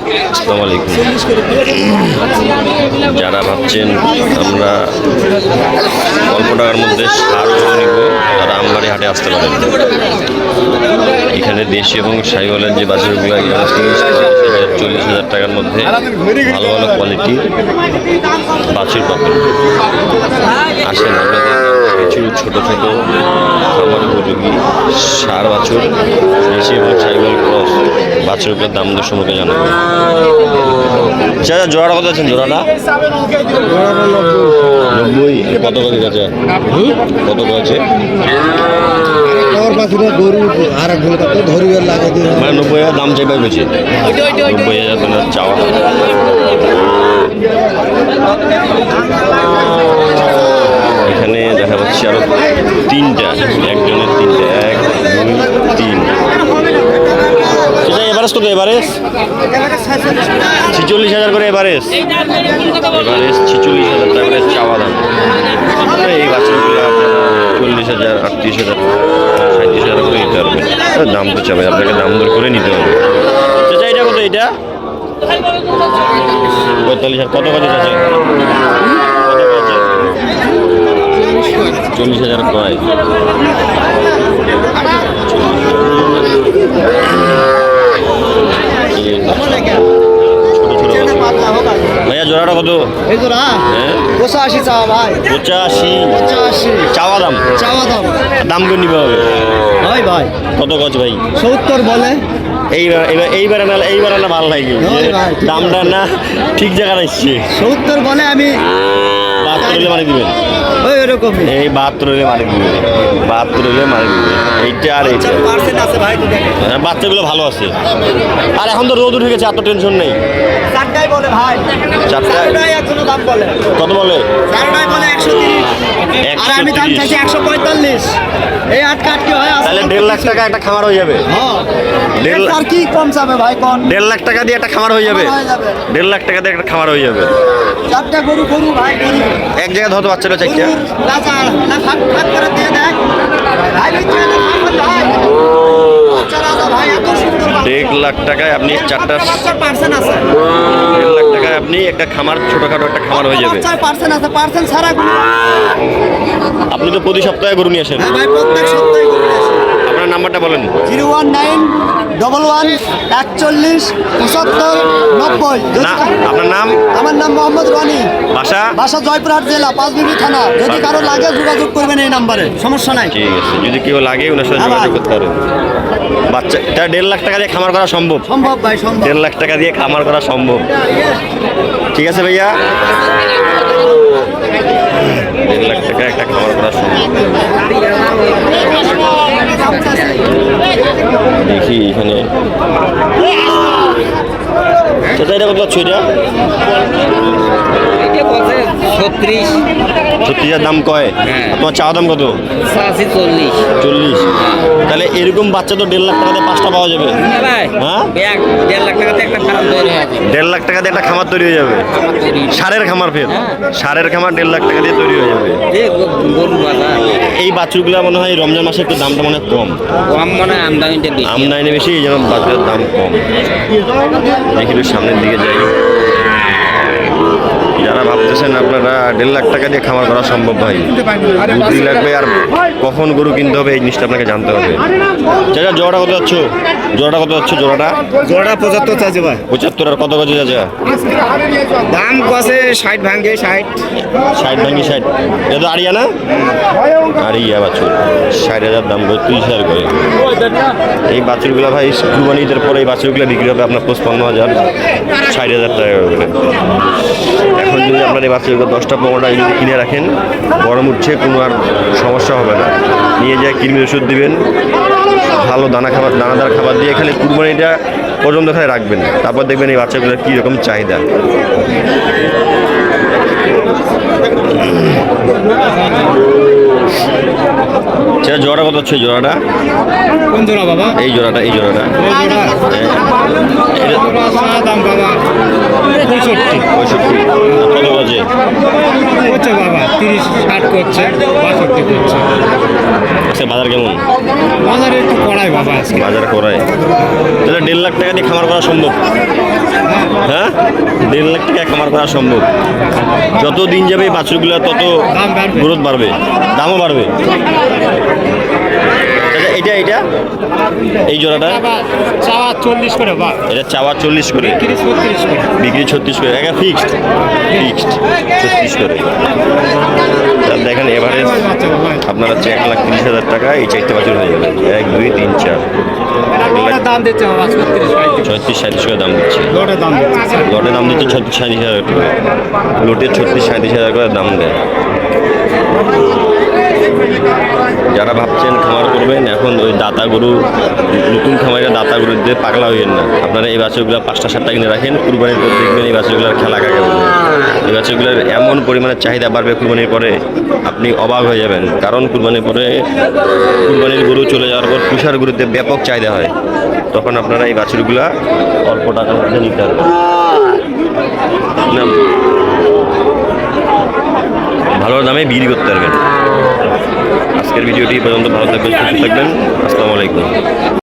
আসসালামু আলাইকুম। যারা ভাবছেন আমরা অল্প টাকার মধ্যে সার নিব তারা আমবাড়ি হাটে আসতে পারেন। এখানে দেশি এবং সাইওয়ালের যে বাছুরগুলো 40,000 টাকার মধ্যে ভালো ভালো কোয়ালিটি বাছুর পাবেন। আসেন আপনাদের কিছু ছোটো ছোটো খামার উপযোগী সার বাছুর দেশি এবং সাইওয়াল ক্রস বাছুরগুলোর দাম দর সম্পর্কে জানাবো। চাচা জোড়াটা কত আছেন? জোড়াটা 90। কত করে চাচা? কত আছে? মানে 90,000 দাম চাইবে বেশি। 90,000 তোমার চাওয়া। এখানে দেখা যাচ্ছে আরো তিনটা, একজনের তিনটা, 1 2 3। এভারেজ কত? এভারেজ 46,000 করে। এভারেজ 46,000 টাকা করে চাওয়া দাম। এই বাচ্চাগুলো আপনারা 40,000, 38,000, 37,000 করে নিতে পারবেন। দাম তো চাবে, আপনাকে দাম দর করে নিতে হবে। চাচা এটা কত? এটা 45,000। কত কত চাচা? 40,000 কয়? ভাইয়া জোড়াটা কত? এই জোড়া 85 চাওয়া ভাই। 85 চাওয়া দাম। দাম করে নিবে হবে ভাই। ভাই কত গজ ভাই? 70 বলে। এইবার না ভালো লাগে দামটা না ঠিক জায়গা আসছে। 70 বলে। আমি 72 মারি দিবেন। ওই এরকম এই 72 মারি দিবেন। 72 মারি দিবেন। এইটা আর এইটা আছে ভাই। বাচ্চাগুলো ভালো আছে। আর এখন তো রোদ উঠে গেছে, এত টেনশন নেই। চারটাই বলে ভাই। চারটাই এখনো দাম বলে। কত বলে? চারটাই বলে 130। আর আমি দাম চাইছি 145। এই আটকাট কি হয়? তাহলে 1.5 লাখ টাকা একটা খামার হয়ে যাবে। হ্যাঁ, 1.5 লাখ কি কম যাবে ভাই? কোন 1.5 লাখ টাকা দিয়ে একটা খামার হয়ে যাবে। 1.5 লাখ টাকা দিয়ে একটা খামার হয়ে যাবে। চারটা গরু ভাই। এক জায়গায় ধরো বাচ্চাটা চারটা। না ফাঁক করে দিয়ে দেখ ভাই। 1.5 লাখ টাকায় আপনি চারটা পার্সেন্ট আছে। 1.5 লাখ টাকায় আপনি একটা খামার, ছোটখাটো একটা খামার হয়ে যাবে। পার্সেন্ট আছে। পার্সেন্ট ছাড়া আপনি তো প্রতি সপ্তাহে গরু নিয়ে আসেন। হ্যাঁ ভাই, প্রত্যেক সপ্তাহে গরু নিয়ে আসি। আপনার নাম্বারটা বলেন। 01911 41 75 90। আপনার নাম? আমার নাম মোহাম্মদ রনি। বাসা জয়পুরহাট জেলা, পাঁচবিবি থানা। যদি কারো লাগে যোগাযোগ করবেন এই নাম্বারে, সমস্যা নাই। ঠিক আছে, যদি কেউ লাগে ওনার সাথে যোগাযোগ করতে পারেন। বাচ্চা 1.5 লাখ টাকা দিয়ে খামার করা সম্ভব? সম্ভব ভাই, সম্ভব। 1.5 লাখ টাকা দিয়ে খামার করা সম্ভব। ঠিক আছে ভাইয়া, 1.5 লাখ টাকা একটা খামার করা সম্ভব। দেখি এখানে এটা কত পাচ্ছ? এটা 36,000 দাম কয়। তোমার চাওয়া দাম কত? 40। তাহলে এরকম বাচ্চা তো 1.5 লাখ টাকা দিয়ে 5টা পাওয়া যাবে। হ্যাঁ, 1.5 লাখ টাকাতে একটা খামার তৈরি হবে। 1.5 লাখ টাকা দিয়ে একটা খামার তৈরি হয়ে যাবে। সারের খামার, ফের সারের খামার 1.5 লাখ টাকা দিয়ে তৈরি হয়ে যাবে। এই বাছুরগুলো মনে হয় রমজান মাসে একটু দামটা মনে হয় কম। মনে হয় আমদানি বেশি, এই জন্য বাছুরের দাম কম। দেখি সামনের দিকে যাই। যারা ভাবতেছেন আপনারা 1.5 লাখ টাকা দিয়ে খামার করা সম্ভব ভাই, বুদ্ধি লাগবে আর কখন গরু কিনতে হবে এই জিনিসটা আপনাকে জানতে হবে। চাচা জোড়াটা কত যাচ্ছ? জোড়াটা 75 চাইছে ভাই। 75। আর কত গজে চাচা? দাম কসে 60 ভাঙে 60 ভাঙি 60। এটা তো আড়িয়া না? আড়িয়া বাছুর 60,000 দাম, 30,000 করে। এই বাছুরগুলো ভাই কুরবানি ঈদের পরে এই বাছুরগুলো বিক্রি হবে আপনার 55,000, 60,000 টাকা করে। এখন যদি আপনার এই বাচ্চাগুলো 10টা 15টা যদি কিনে রাখেন, গরম উঠছে কোনো আর সমস্যা হবে না। নিয়ে যায় কৃমির ওষুধ দিবেন, ভালো দানাদার খাবার দিয়ে খালি কুরবানিটা পর্যন্ত এখানে রাখবেন। তারপর দেখবেন এই বাচ্চাগুলোর কীরকম চাহিদা। সেটা জোড়াটা কত হচ্ছে? জোড়াটা কোন জোড়া বাবা? এই জোড়াটা। দাম বাবা 65। কত বাজে করছে বাবা? 30-60 করছে, 62 করছে। আচ্ছা, বাজার কেমন? বাজারে একটু কড়াই বাবা, আজকে বাজার করায়। তাহলে 1.5 লাখ টাকা দিয়ে খামার করা সম্ভব? হ্যাঁ হ্যাঁ 1.5 লাখ টাকা কামার করা সম্ভব। যত দিন যাবে এই বাছুরগুলো তত গ্রোথ বাড়বে, দামও বাড়বে। আচ্ছা, এটা এই জোড়াটা চাওয়া 40 করে বা এটা চাওয়া 40 করে, 36 করে বিক্রি 36 করে, এটা ফিক্সড 36 করে। তা দেখেন এভারেজ আপনার হচ্ছে 1,30,000 টাকা এই 4টে বাছুর হয়ে যাবে। 1 2 3 4 দাম দিচ্ছে বাবা 36 36-37 করে দাম দিচ্ছে। লটে দাম দিচ্ছে লটে দাম দিচ্ছে 36-37 টাকা, লোটে 36-37 করে দাম দেয়। যারা ভাবছেন খামার করবেন এখন ওই দাতা গরু, নতুন খামারিরা দাতা গরু দিয়ে পাগলা হইয়েন না। আপনারা এই বাছুরগুলো 5টা 7টা কিনে রাখেন, কুরবানির পর দেখবেন এই বাছুরগুলোর খেলা কাকে বলে। এই বাছুরগুলোর এমন পরিমাণে চাহিদা বাড়বে কুরবানির পরে, আপনি অবাক হয়ে যাবেন। কারণ কুরবানির পরে, কুরবানির গরু চলে যাওয়ার পর তুষার গরুতে ব্যাপক চাহিদা হয়। তখন আপনারা এই বাছুরগুলা অল্প টাকার মধ্যে নিতে পারবেন না, ভালো দামে বিক্রি করতে পারবেন। আজকের ভিডিওটি পর্যন্ত, ভালো থাকবেন, সুস্থ থাকবেন। আসসালামু আলাইকুম।